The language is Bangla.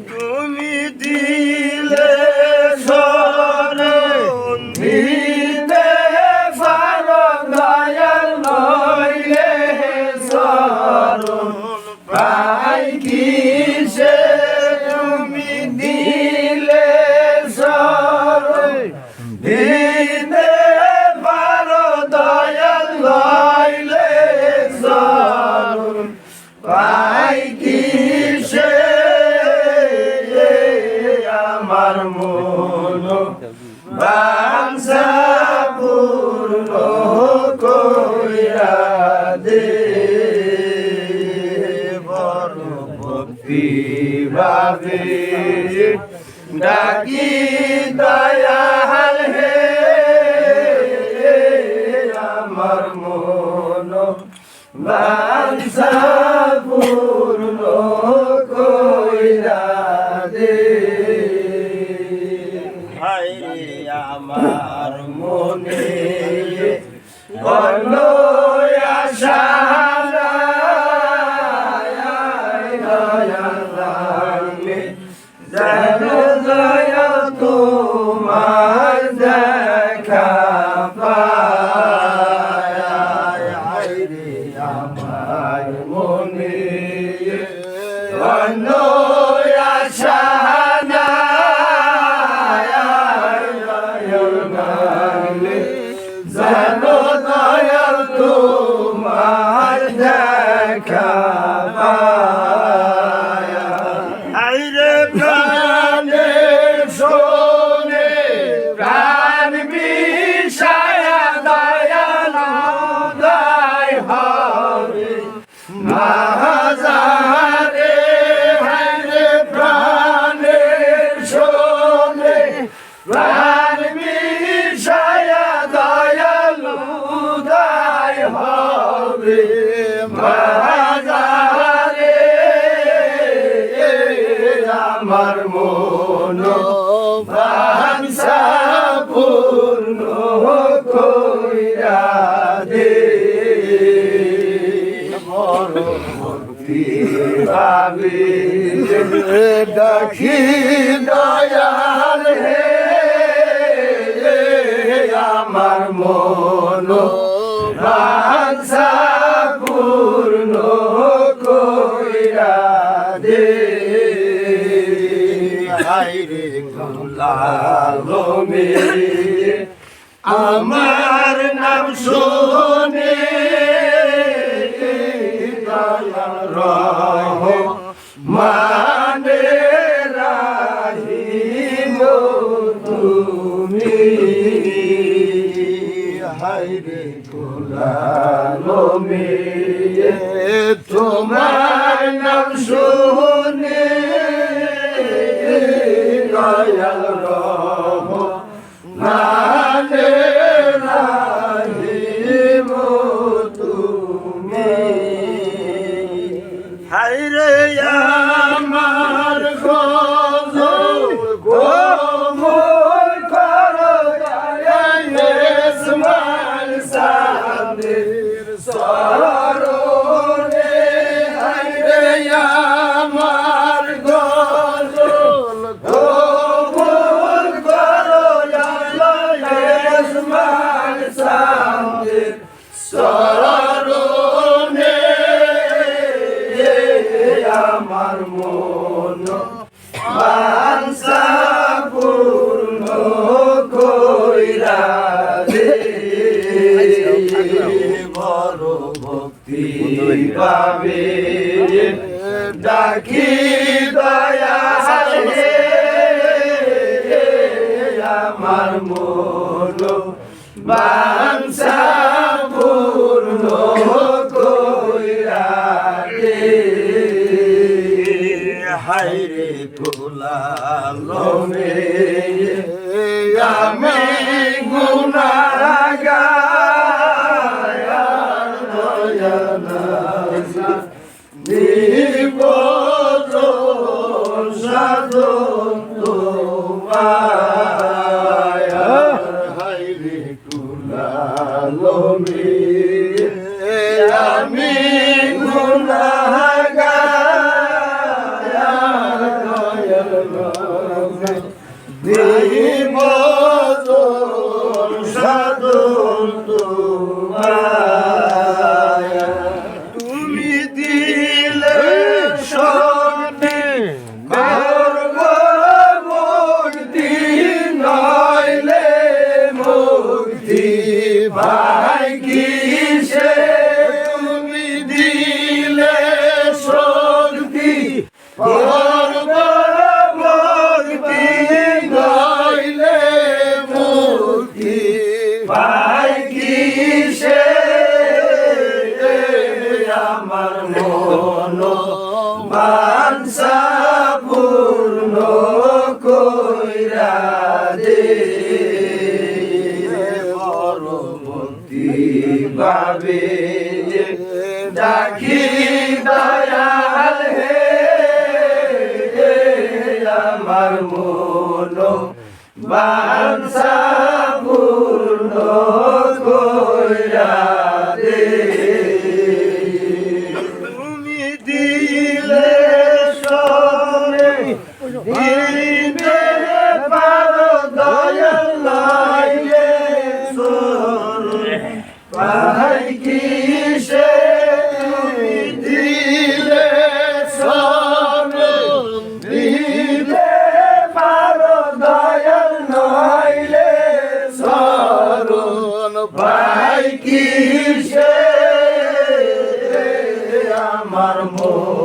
তুমি দিলে শরণ দিতে পারো দয়াল নইলে শরণ পাই কিসে তুমি দিলে শরণ দিতে পারো দয়াল নইলে শরণ পাই কিসে আমার মন বাঞ্ছা পূর্ণ কইরা দে বড় ভক্তি ভাবে ডাকি দয়াল হে আমার মন বাঞ্ছা পূর্ণ কইরা দে হায়রে আমার মনে বড় আশা তোমার দেখা আমার মনে অন্য আশা জানো দয়াল তোমার দেখা আইরে প্রাণে শোনে প্রাণ বিষায়া দয়াল উদয় হবে মাঝারে হাইরে প্রাণে শোনে প্রাণ বিষায়া দয়াল উদয় হবে মাঝারে আমার মন বাঞ্ছা পূর্ণ কইরা দে বড় ভক্তি ভাবে ডাকি দয়াল হে আমার মন বাঞ্ছা পূর্ণ কইরা দে হায়রে গোলালমে আমার নাম শুনে মানে রাহিম তুমি হায়রে গোলালমে তোমার নাম শুনে দয়াল মানে রাহিম তুমি হায়রে আমার গোমর করো ইসমাইল সাদের সরণে হায়রে আমার গজল গোমর করো ইসমাইল সাদের সরণে আমার মন বাঞ্ছা পূর্ণ কইরা দে বড় ভক্তি পাবে ডাকি দয়াল হে আমার মন বাঞ্ছা পূর্ণ কইরা দে হায়রে গোলালমে আমি গুনাহগার দয়াল নিব সাধন তোমায় হায়রে গোলালমে আমি গুনাহগার নির্বচন সাধন তোমায় তুমি দিলে শক্তি গর্ব মুক্তি নইলে মুক্তি ভাই কিসে তুমি দিলে শক্তি গর্ব মুক্তি নইলে মুক্তি ভাই কিসে আমার মন বাঞ্ছা পূর্ণ কইরা দে পরবর্তী ভাবে ডাকি দয়াল হে আমার মন বাঞ্ছা পূর্ণ কইরা দে তুমি দিলে সনে দিতে পারো দয়াল লাইলে সনে ভাই কিসে তুমি দিলে সনে দিতে পারো দয়াল নইলে সরণ ভাই কিসে আমার মন